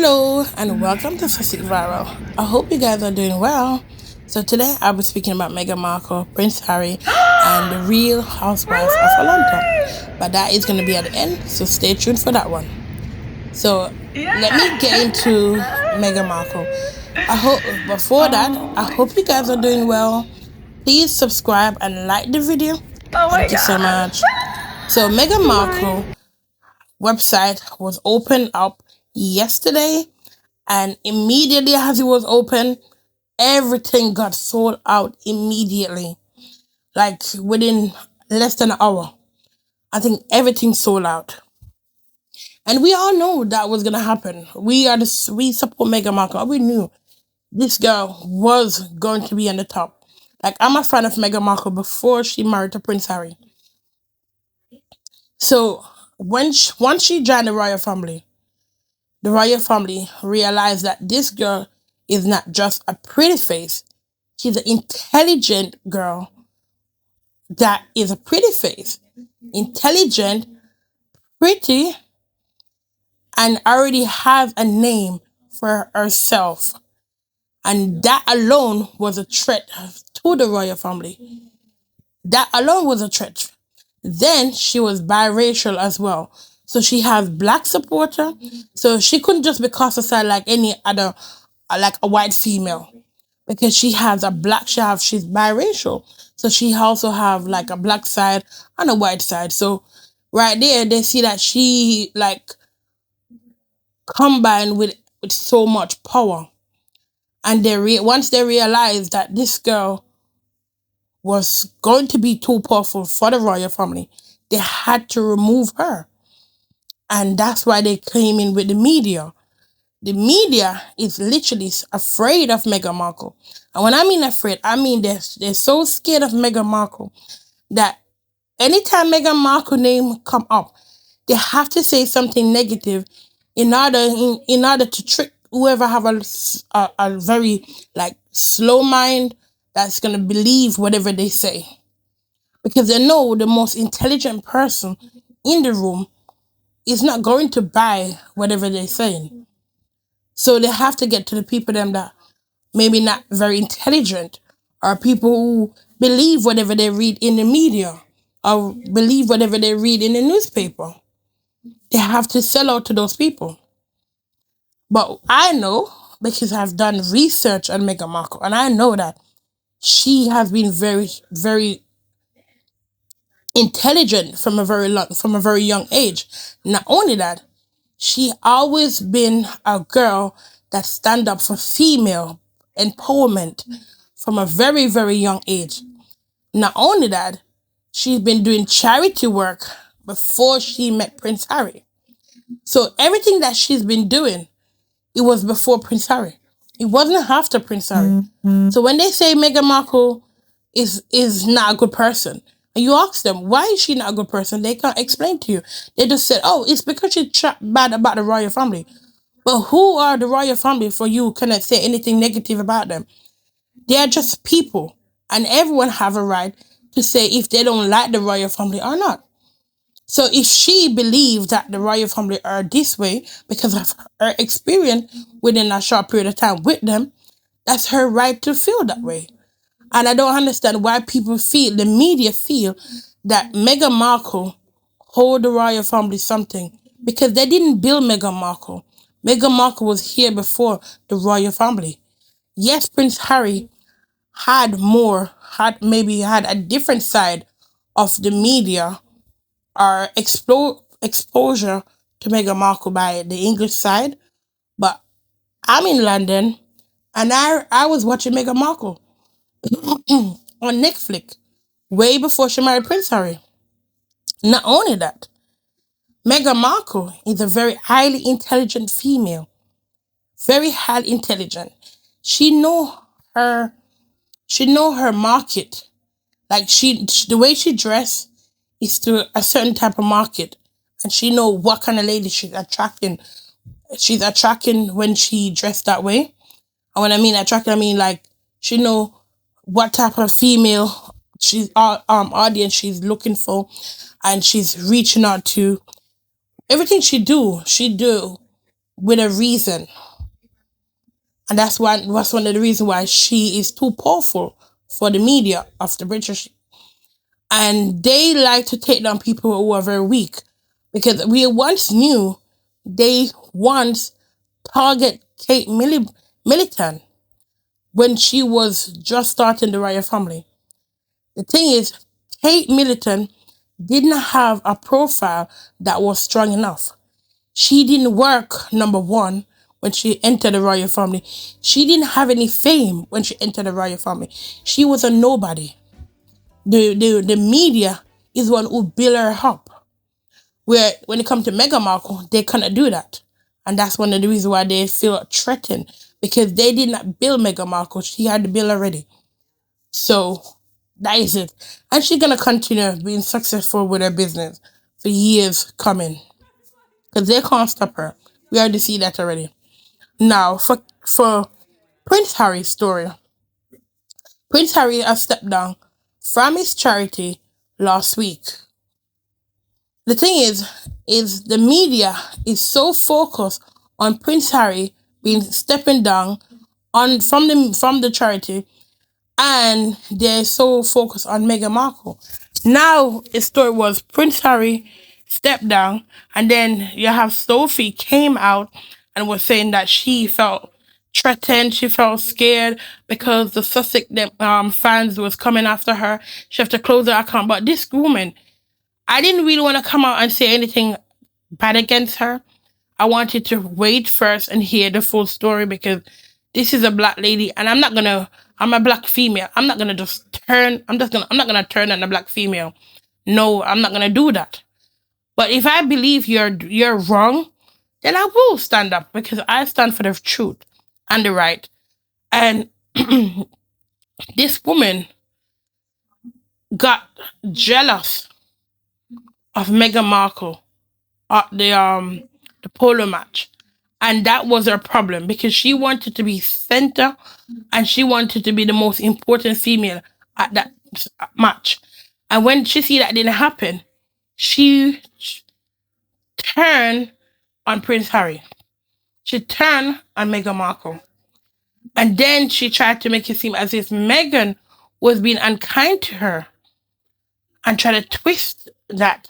Hello and welcome to Sussex Viral. I hope you guys are doing well. So today I'll be speaking about Meghan Markle, Prince Harry, and the real housewife of Atlanta. But that is going to be at the end, so stay tuned for that one. So let me get into Meghan Markle. Before that, I hope you guys are doing well. Please subscribe and like the video. Thank you so much. So Meghan Markle website was opened up yesterday, and immediately as it was open, everything got sold out immediately. Like within less than an hour, I think everything sold out. And we all know that was gonna happen. We support Meghan Markle. We knew this girl was going to be on the top. Like, I'm a fan of Meghan Markle before she married to Prince Harry. So once she joined the royal family realized that this girl is not just a pretty face. She's an intelligent girl that is a pretty face. Intelligent, pretty, and already has a name for herself. And that alone was a threat to the royal family. That alone was a threat. Then she was biracial as well. So she has black supporter. So she couldn't just be cast aside like any other, like a white female. Because she has a black, she's biracial. So she also have like a black side and a white side. So right there, they see that she like combined with so much power. And once they realize that this girl was going to be too powerful for the royal family, they had to remove her. And that's why they came in with the media. The media is literally afraid of Meghan Markle. And when I mean afraid, I mean they're so scared of Meghan Markle that anytime Meghan Markle name come up, they have to say something negative in order to trick whoever have a very like slow mind that's gonna believe whatever they say, because they know the most intelligent person in the room is not going to buy whatever they're saying. So they have to get to the people them that maybe not very intelligent, or people who believe whatever they read in the media or believe whatever they read in the newspaper. They have to sell out to those people. But I know, because I've done research on Meghan Markle, and I know that she has been very, very intelligent from a very young age. Not only that, she always been a girl that stand up for female empowerment from a very, very young age. Not only that, she's been doing charity work before she met Prince Harry. So everything that she's been doing, it was before Prince Harry. It wasn't after Prince Harry. Mm-hmm. So when they say Meghan Markle is not a good person, and you ask them, why is she not a good person? They can't explain to you. They just said, oh, it's because she's bad about the royal family. But who are the royal family for you cannot say anything negative about them? They are just people. And everyone have a right to say if they don't like the royal family or not. So if she believes that the royal family are this way because of her experience within a short period of time with them, that's her right to feel that way. And I don't understand why the media feel that Meghan Markle hold the royal family something, because they didn't build Meghan Markle. Meghan Markle was here before the royal family. Yes, Prince Harry had a different side of the media or exposure to Meghan Markle by the English side, but I'm in London and I was watching Meghan Markle on Netflix way before she married Prince Harry. Not only that, Meghan Markle is a very highly intelligent female, very highly intelligent. She know her market. Like the way she dress is to a certain type of market, and she know what kind of lady she's attracting. She's attracting when she dressed that way. And when I mean attracting, I mean like she know what type of female audience she's looking for, and she's reaching out to. Everything she do with a reason. And that's one of the reasons why she is too powerful for the media of the British. And they like to take down people who are very weak. Because we once knew they once target Kate Middleton when she was just starting the royal family. The thing is, Kate Middleton didn't have a profile that was strong enough. She didn't work, number one, when she entered the royal family. She didn't have any fame when she entered the royal family. She was a nobody. The media is one who built her up. Where when it comes to Meghan Markle, they cannot do that. And that's one of the reasons why they feel threatened. Because they did not build Meghan Markle. She had the bill already. So that is it. And she's gonna continue being successful with her business for years coming. Because they can't stop her. We already see that already. Now, for Prince Harry's story. Prince Harry has stepped down from his charity last week. The thing is the media is so focused on Prince Harry being stepping down from the charity, and they're so focused on Meghan Markle. Now the story was Prince Harry stepped down, and then you have Sophie came out and was saying that she felt threatened, she felt scared because the Sussex fans was coming after her. She have to close her account. But this woman, I didn't really want to come out and say anything bad against her. I wanted to wait first and hear the full story because this is a black lady, and I'm a black female. I'm not gonna I'm not gonna turn on a black female. No, I'm not gonna do that. But if I believe you're wrong, then I will stand up because I stand for the truth and the right. And this woman got jealous of Meghan Markle at the polo match. And that was her problem because she wanted to be center and she wanted to be the most important female at that match. And when she see that didn't happen, she turned on Prince Harry. She turned on Meghan Markle. And then she tried to make it seem as if Meghan was being unkind to her and try to twist that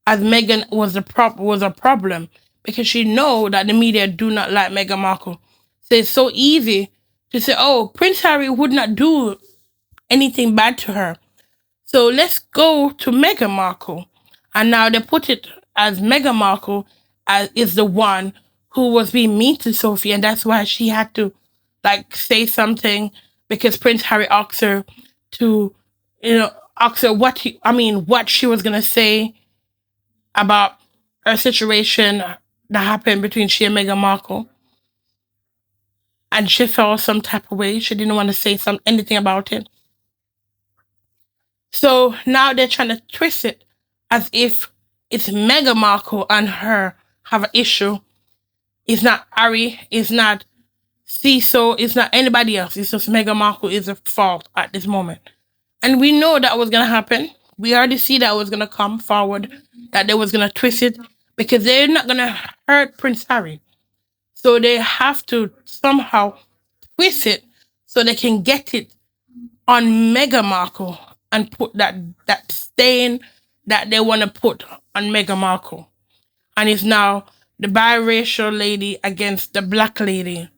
as Meghan was a problem because she know that the media do not like Meghan Markle. So it's so easy to say, oh, Prince Harry would not do anything bad to her. So let's go to Meghan Markle. And now they put it as Meghan Markle is the one who was being mean to Sophie, and that's why she had to say something because Prince Harry asked her to, ask her what she was gonna say about a situation that happened between she and Meghan Markle. And she felt some type of way. She didn't want to say anything about it. So now they're trying to twist it as if it's Meghan Markle and her have an issue. It's not Harry, it's not Cecil, it's not anybody else. It's just Meghan Markle is at fault at this moment. And we know that was going to happen. We already see that was going to come forward, that they was going to twist it because they're not going to hurt Prince Harry. So they have to somehow twist it so they can get it on Meghan Markle and put that stain that they want to put on Meghan Markle. And it's now the biracial lady against the black lady.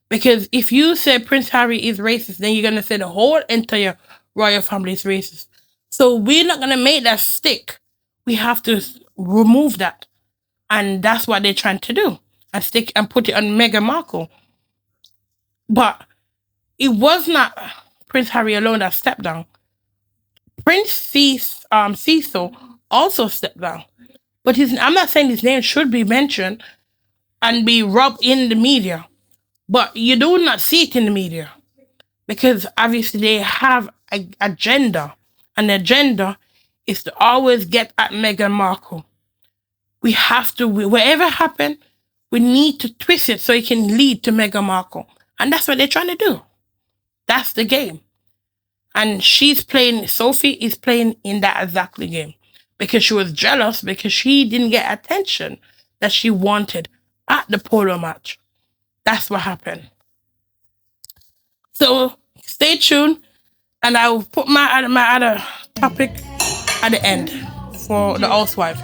Because if you say Prince Harry is racist, then you're going to say the whole entire royal family is racist. So we're not going to make that stick. We have to remove that. And that's what they're trying to do. And stick and put it on Meghan Markle. But it was not Prince Harry alone that stepped down. Prince Cecil also stepped down. But I'm not saying his name should be mentioned and be rubbed in the media. But you do not see it in the media. Because obviously they have an agenda. And the agenda is to always get at Meghan Markle. We have to, whatever happened, we need to twist it so it can lead to Meghan Markle. And that's what they're trying to do. That's the game. And Sophie is playing in that exactly game. Because she was jealous because she didn't get attention that she wanted at the polo match. That's what happened. So stay tuned, and I'll put my other topic at the end for the housewife.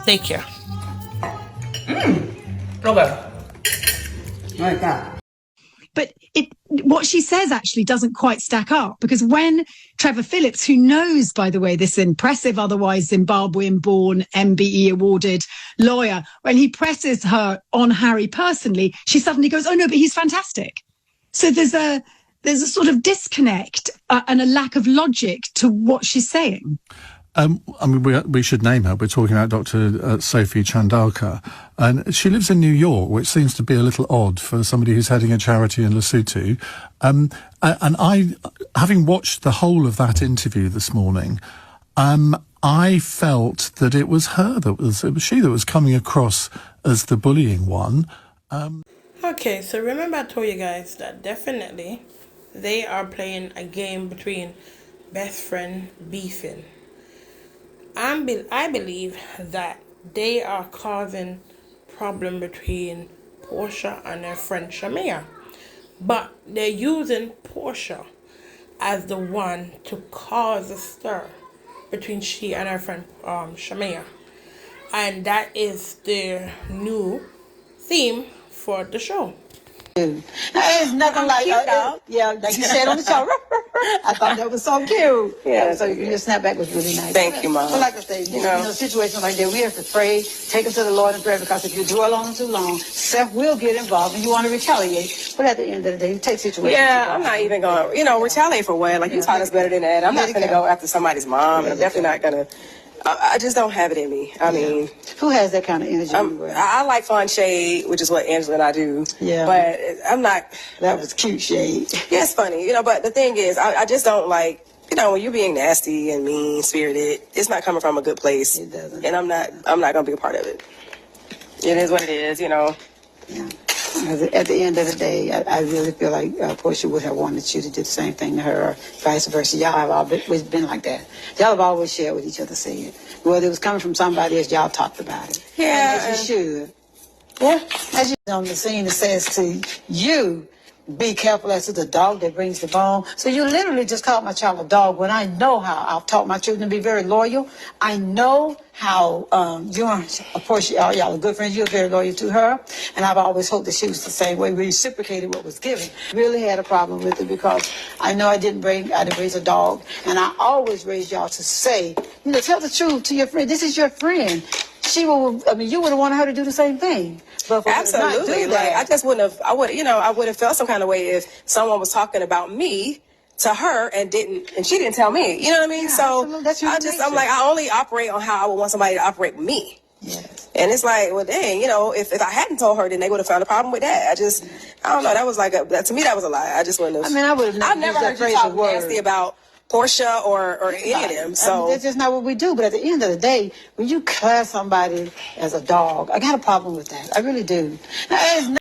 Take care. Okay. Like that. But what she says actually doesn't quite stack up, because when Trevor Phillips, who knows, by the way, this impressive, otherwise Zimbabwean-born, MBE awarded lawyer, when he presses her on Harry personally, she suddenly goes, "Oh no, but he's fantastic." So there's a sort of disconnect and a lack of logic to what she's saying. I mean, we should name her. We're talking about Dr. Sophie Chandalkar, and she lives in New York, which seems to be a little odd for somebody who's heading a charity in Lesotho. And I, having watched the whole of that interview this morning, I felt that it was she that was coming across as the bullying one. Okay, so remember I told you guys that definitely they are playing a game between best friend beefing. I believe that they are causing problem between Portia and her friend Shamia. But they're using Portia as the one to cause a stir between she and her friend Shamia. And that is their new theme for the show. It's nothing like like you said on the show. I thought that was so cute. Yeah, so your snapback was really nice. Thank you, Mom. But like I say, you know, situations like that, we have to pray, take them to the Lord in prayer, because if you dwell on them too long, self will get involved and you want to retaliate. But at the end of the day, you take situations. Yeah, I'm not even going to, retaliate for what? Like, you taught us better than that. I'm not going to go after somebody's mom. I'm definitely not going to. I just don't have it in me. I mean, who has that kind of energy? I like fun shade, which is what Angela and I do. Yeah. But I'm not. That was cute shade. Yeah, it's funny, But the thing is, I just don't like, when you're being nasty and mean spirited. It's not coming from a good place. It doesn't. And I'm not gonna be a part of it. It is what it is, Yeah. At the end of the day, I really feel like Portia would have wanted you to do the same thing to her, or vice versa. Y'all have always been like that. Y'all have always shared with each other, said whether it was coming from somebody else, y'all talked about it. Yeah, and as you should. Yeah, as you on the scene, it says to you, be careful as to the dog that brings the bone. So you literally just called my child a dog, when I know how I've taught my children to be very loyal. I know how you are, of course, y'all are good friends. You're very loyal to her. And I've always hoped that she was the same way. We reciprocated what was given. Really had a problem with it, because I know I didn't raise a dog. And I always raised y'all to say, tell the truth to your friend. This is your friend. You would have wanted her to do the same thing. But absolutely, like I just wouldn't have. I would have felt some kind of way if someone was talking about me to her and she didn't tell me. You know what I mean? Yeah, so I'm like, I only operate on how I would want somebody to operate with me. Yes. And it's like, well, dang, if I hadn't told her, then they would have found a problem with that. I don't know. That was like to me, that was a lie. I just wouldn't have. I would have. I've never heard you talk nasty about Portia or any of them. So that's just not what we do. But at the end of the day, when you class somebody as a dog, I got a problem with that. I really do.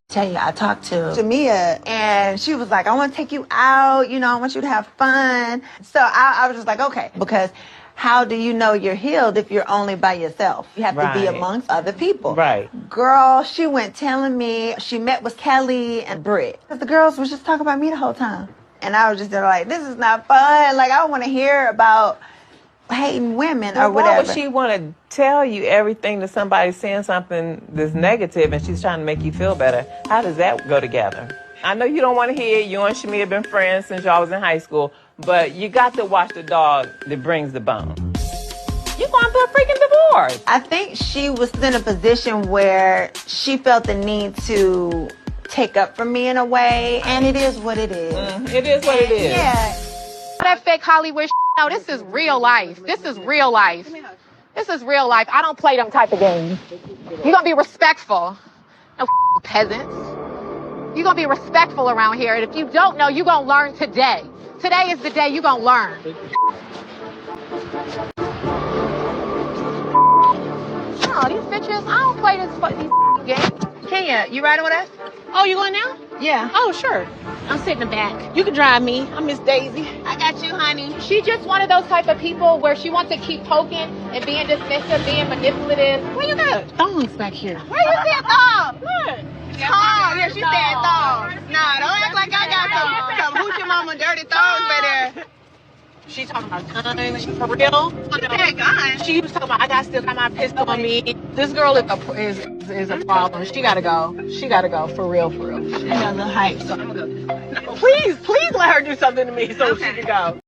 Tell you, I talked to Jamia, and she was like, I want to take you out, I want you to have fun. So I was just like, okay, because how do you know you're healed if you're only by yourself? You have to be amongst other people. Right. Girl, she went telling me she met with Kelly and Britt. The girls was just talking about me the whole time. And I was just there like, this is not fun. Like, I don't want to hear about hating women or whatever. Why would she want to tell you everything that somebody's saying something that's negative and she's trying to make you feel better? How does that go together? I know you don't want to hear it. You and Shamia have been friends since y'all was in high school, but you got to watch the dog that brings the bone. You're going through a freaking divorce. I think she was in a position where she felt the need to take up for me in a way, and it is what it is. It is what it is. Yeah. That fake Hollywood no, this is real life. This is real life. This is real life. I don't play them type of games. You're gonna be respectful. No peasants. You're gonna be respectful around here, and if you don't know, you're gonna learn today. Today is the day you're gonna learn. No, these bitches, I don't play these games. Kenya, you riding with us? Oh, you going now? Yeah. Oh, sure. I'm sitting in the back. You can drive me. I'm Miss Daisy. I got you, honey. She's just one of those type of people where she wants to keep poking and being dismissive, being manipulative. Where you got thongs back here? Where you see a thong? Look. Thong. Yeah, she said thongs. Nah, don't act like I got some hoochie mama dirty thongs back there. She talking about guns. For real? That gun. She was talking about I still got my pistol on me. This girl is a problem. She gotta go. She gotta go. For real, for real. She got a little hype, so I'm gonna go. No, please let her do something to me so she can go.